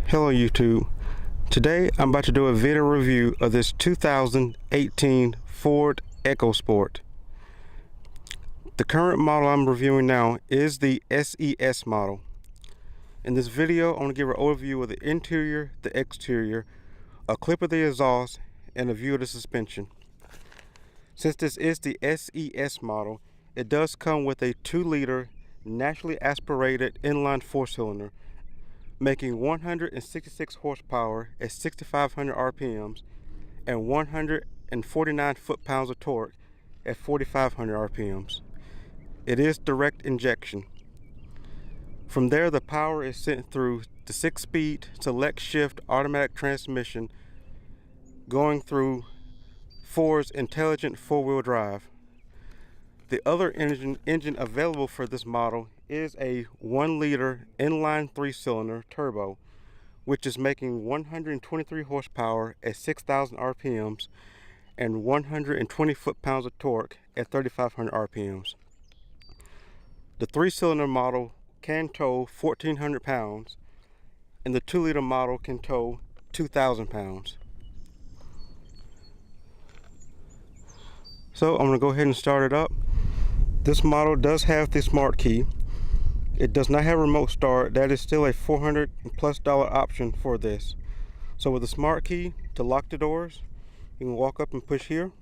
Hello YouTube. Today I'm about to do a video review of this 2018 Ford Ecosport. The current model I'm reviewing now is the SES model. In this video I want to give an overview of the interior, the exterior, a clip of the exhaust, and a view of the suspension. Since this is the SES model, it does come with a 2-liter naturally aspirated inline 4-cylinder, making 166 horsepower at 6,500 RPMs and 149 foot-pounds of torque at 4,500 RPMs. It is direct injection. From there, the power is sent through the 6-speed select shift automatic transmission going through Ford's intelligent 4-wheel drive. The other engine available for this model is a 1-liter inline 3-cylinder turbo, which is making 123 horsepower at 6,000 RPMs and 120 foot-pounds of torque at 3,500 RPMs. The 3-cylinder model can tow 1,400 pounds, and the 2-liter model can tow 2,000 pounds. So I'm going to go ahead and start it up. This model does have the smart key. It does not have remote start. That is still a $400+ option for this. So with the smart key, to lock the doors, you can walk up and push here.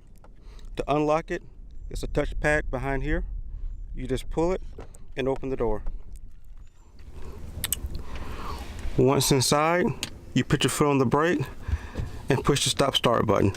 To unlock it, it's a touch pad behind here. You just pull it and open the door. Once inside, you put your foot on the brake and push the stop start button.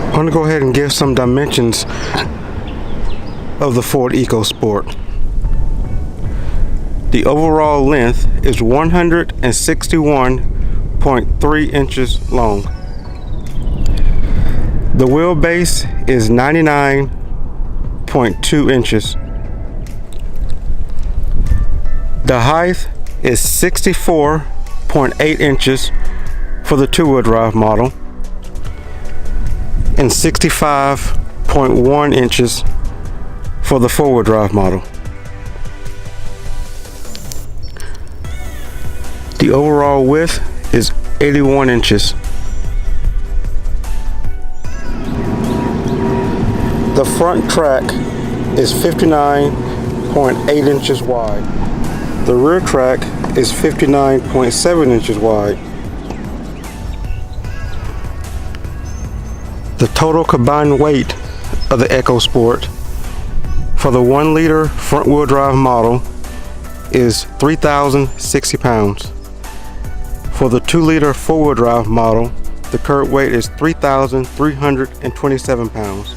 I'm going to go ahead and give some dimensions of the Ford Ecosport. The overall length is 161.3 inches long. The wheelbase is 99.2 inches. The height is 64.8 inches for the 2-wheel drive model and 65.1 inches for the 4-wheel drive model. The overall width is 81 inches. The front track is 59.8 inches wide. The rear track is 59.7 inches wide. The total combined weight of the Ecosport for the 1-liter front-wheel drive model is 3,060 pounds. For the 2-liter 4-wheel drive model, the current weight is 3,327 pounds,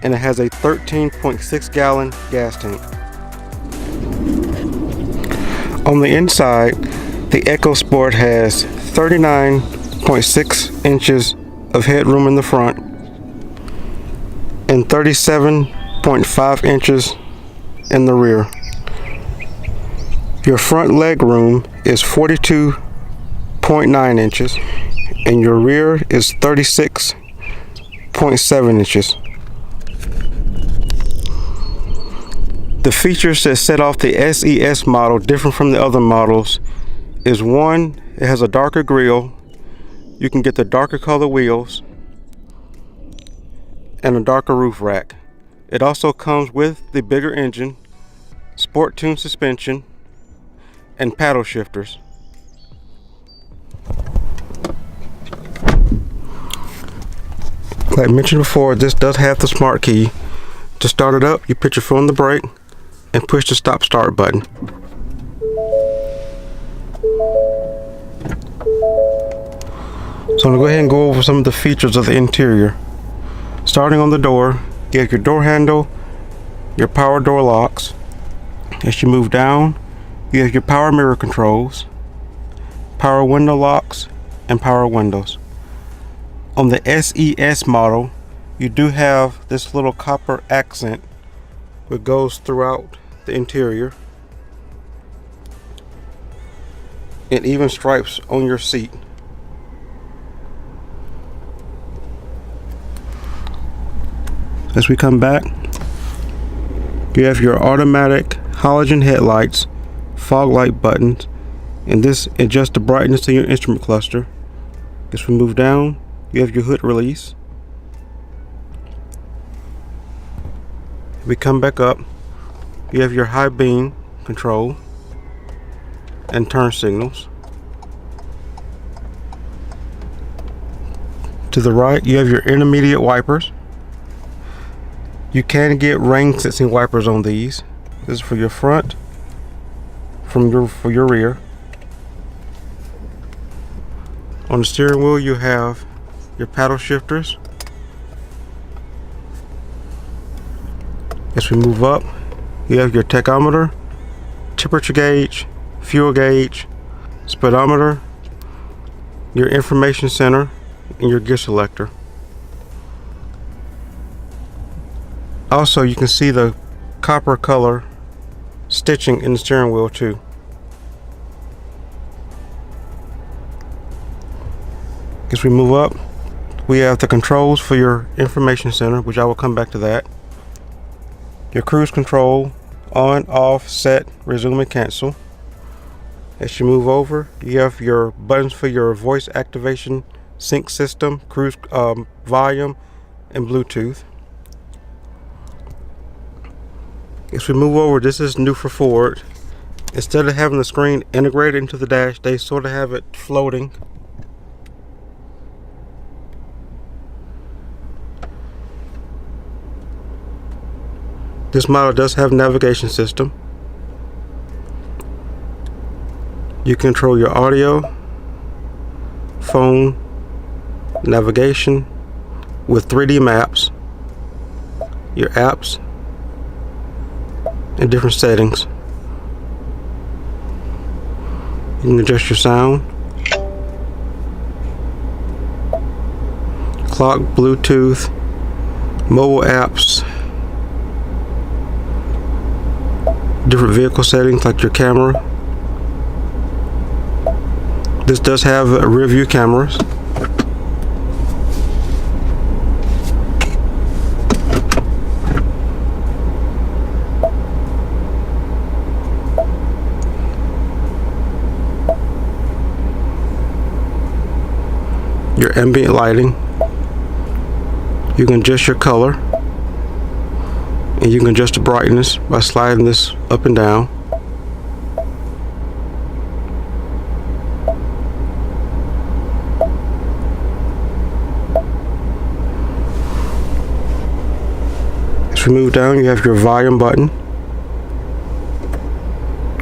and it has a 13.6 gallon gas tank. On the inside, the Ecosport has 39.6 inches of headroom in the front and 37.5 inches in the rear. Your front leg room is 42.9 inches and your rear is 36.7 inches. The features that set off the SES model different from the other models is, one, it has a darker grille. You can get the darker color wheels and a darker roof rack. It also comes with the bigger engine, sport tune suspension, and paddle shifters. Like I mentioned before, this does have the smart key. To start it up, you put your foot on the brake and push the stop start button. So I'm going to go ahead and go over some of the features of the interior. Starting on the door, you have your door handle, your power door locks. As you move down, you have your power mirror controls, power window locks, and power windows. On the SES model, you do have this little copper accent that goes throughout the interior, and even stripes on your seat. As we come back, you have your automatic halogen headlights, fog light buttons, and this adjusts the brightness of your instrument cluster. As we move down, you have your hood release. We come back up, you have your high beam control and turn signals. To the right, you have your intermediate wipers. You can get rain sensing wipers on these. This is for your front, for your rear. On the steering wheel, you have your paddle shifters. As we move up, you have your tachometer, temperature gauge, fuel gauge, speedometer, your information center, and your gear selector. Also, you can see the copper color stitching in the steering wheel too. As we move up, we have the controls for your information center, which I will come back to that. Your cruise control, on, off, set, resume, and cancel. As you move over, you have your buttons for your voice activation, sync system, cruise volume, and Bluetooth. As we move over, this is new for Ford. Instead of having the screen integrated into the dash, they sort of have it floating. This model does have a navigation system. You control your audio, phone, navigation with 3D maps, your apps, and different settings. You can adjust your sound, clock, Bluetooth, mobile apps, different vehicle settings like your camera. This does have rear view cameras. Your ambient lighting. You can adjust your color, and you can adjust the brightness by sliding this up and down. As we move down, you have your volume button.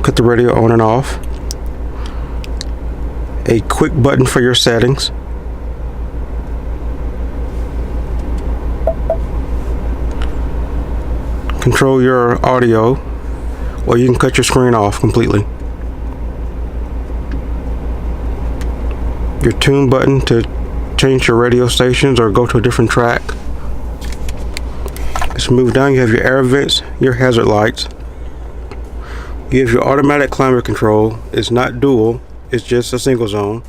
Cut the radio on and off. A quick button for your settings. Control your audio, or you can cut your screen off completely. Your tune button to change your radio stations or go to a different track. As you move down, you have your air vents, your hazard lights. You have your automatic climate control. It's not dual, it's just a single zone.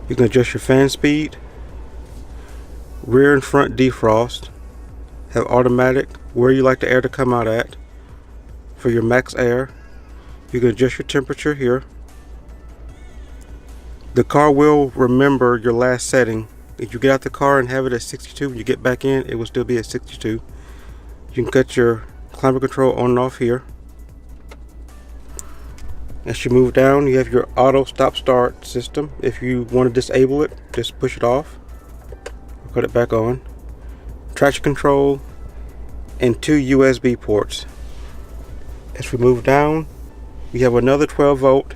You can adjust your fan speed, rear and front defrost, have automatic where you like the air to come out at for your max air. You can adjust your temperature here. The car will remember your last setting. If you get out the car and have it at 62, when you get back in, it will still be at 62. You can cut your climate control on and off here. As you move down, you have your auto stop start system. If you want to disable it, just push it off or put it back on. Traction control and 2 USB ports. As we move down, we have another 12 volt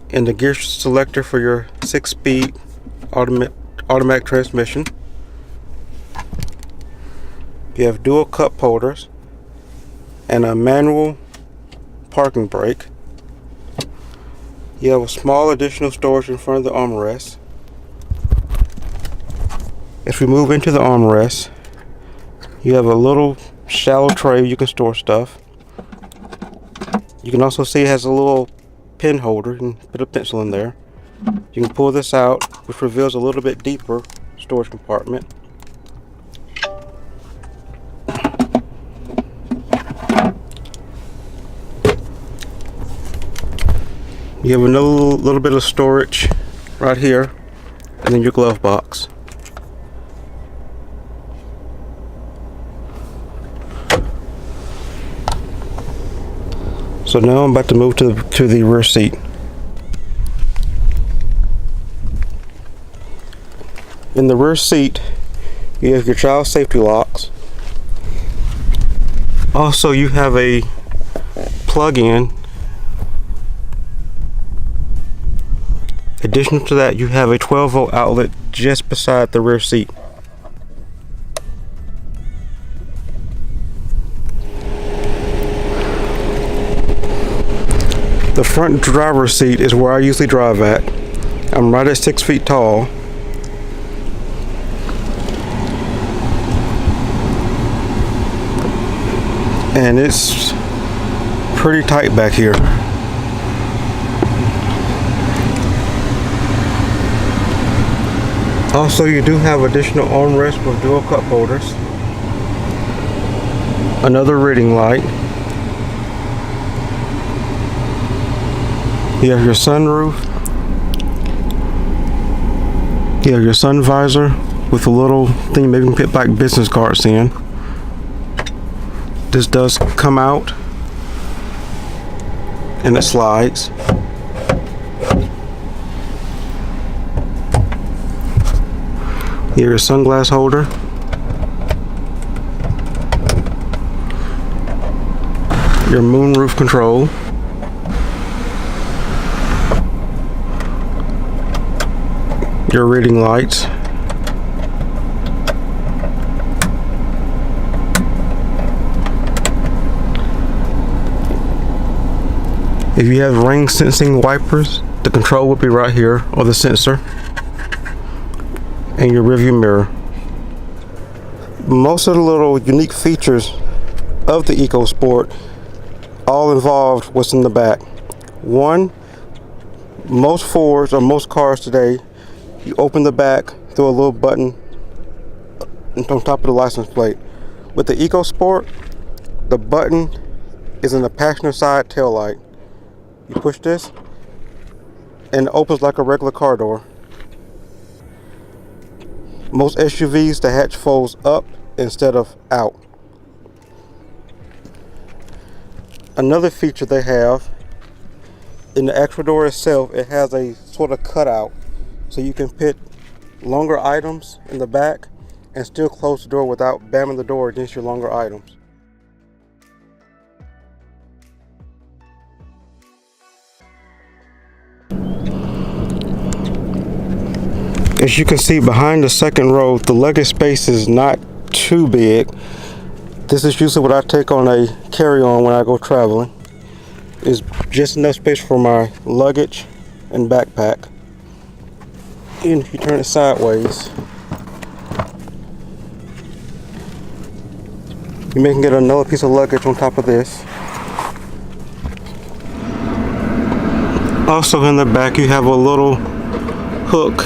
and the gear selector for your 6-speed automatic transmission. You have dual cup holders and a manual parking brake. You have a small additional storage in front of the armrest. If we move into the armrest, you have a little shallow tray you can store stuff. You can also see it has a little pen holder. You can put a pencil in there. You can pull this out, which reveals a little bit deeper storage compartment. You have another little bit of storage right here, and then your glove box. So now I'm about to move to the rear seat. In the rear seat, you have your child safety locks. Also, you have a plug-in. Additional to that, you have a 12-volt outlet just beside the rear seat. The front driver's seat is where I usually drive at. I'm right at 6 feet tall. And it's pretty tight back here. Also, you do have additional armrests with dual cup holders, another reading light. You have your sunroof. You have your sun visor with a little thing maybe you can put back business cards in. This does come out and it slides. Here's your sunglass holder. Your moonroof control. Your reading lights. If you have rain sensing wipers, the control will be right here, or the sensor. And your rearview mirror. Most of the little unique features of the EcoSport all involved what's in the back. One, most Fords or most cars today, you open the back through a little button on top of the license plate. With the EcoSport, the button is in the passenger side tail light. You push this and it opens like a regular car door. Most SUVs, the hatch folds up instead of out. Another feature they have, in the actual door itself, it has a sort of cutout so you can put longer items in the back and still close the door without bamming the door against your longer items. As you can see behind the second row, the luggage space is not too big. This is usually what I take on a carry-on when I go traveling. It's just enough space for my luggage and backpack. And if you turn it sideways, you may can get another piece of luggage on top of this. Also in the back you have a little hook.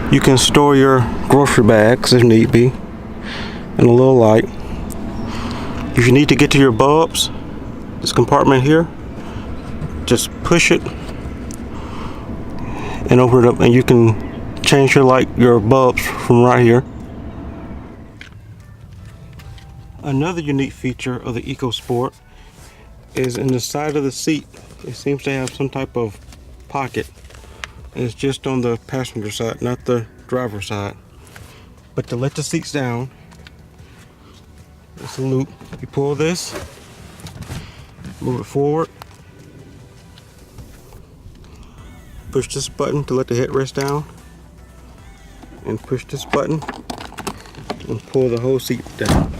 You can store your grocery bags if need be, and a little light. If you need to get to your bulbs, this compartment here, just push it and open it up, and you can change your bulbs from right here. Another unique feature of the EcoSport is in the side of the seat. It seems to have some type of pocket. It's just on the passenger side, not the driver's side. But to let the seats down, it's a loop. You pull this, move it forward, push this button to let the headrest down, and push this button and pull the whole seat down.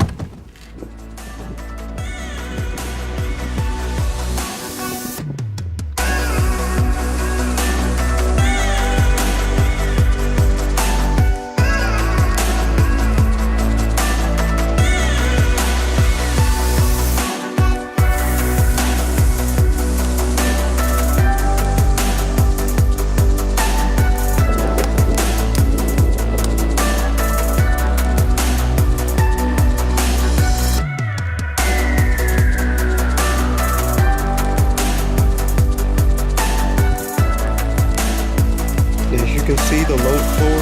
You can see the load floor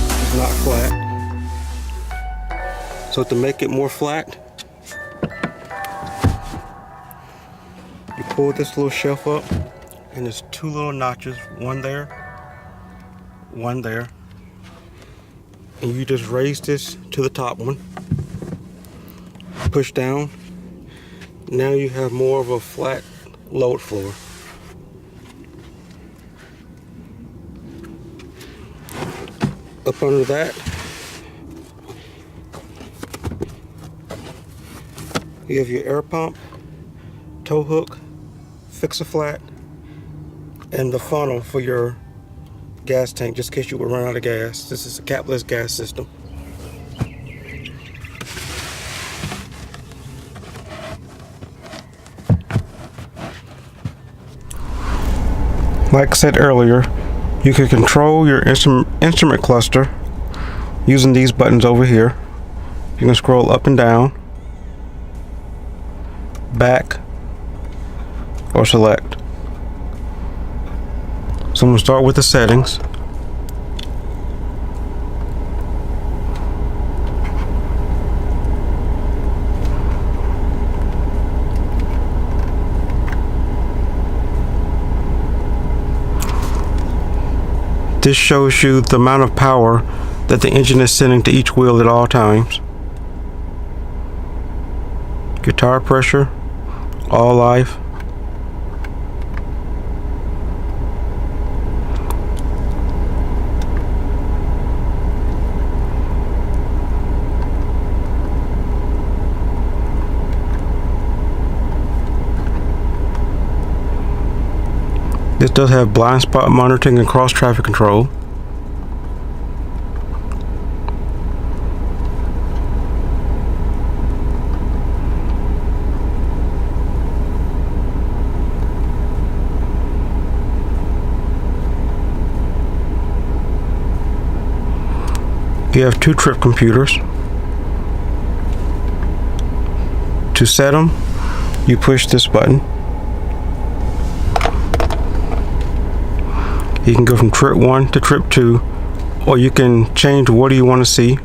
is not flat. So to make it more flat, you pull this little shelf up and there's two little notches, one there, one there. And you just raise this to the top one, push down. Now you have more of a flat load floor. Up under that, you have your air pump, tow hook, fix-a-flat, and the funnel for your gas tank, just in case you would run out of gas. This is a capless gas system. Like I said earlier, you can control your instrument cluster using these buttons over here. You can scroll up and down, back, or select. So I'm going to start with the settings. This shows you the amount of power that the engine is sending to each wheel at all times. Your tire pressure, all life. This does have blind spot monitoring and cross traffic control. You have two trip computers. To set them, you push this button. You can go from trip 1 to trip 2, or you can change what do you want to see.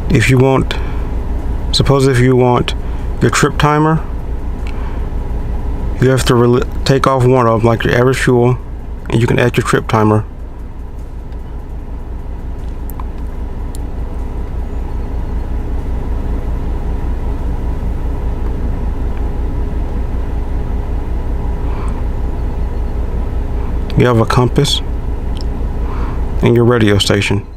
If you want, suppose if you want your trip timer, you have to take off one of them, like your average fuel, and you can add your trip timer. You have a compass and your radio station.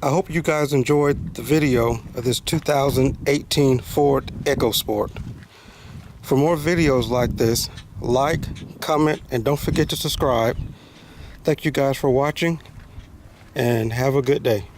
I hope you guys enjoyed the video of this 2018 Ford EcoSport. For more videos like this, like, comment, and don't forget to subscribe. Thank you guys for watching, and have a good day.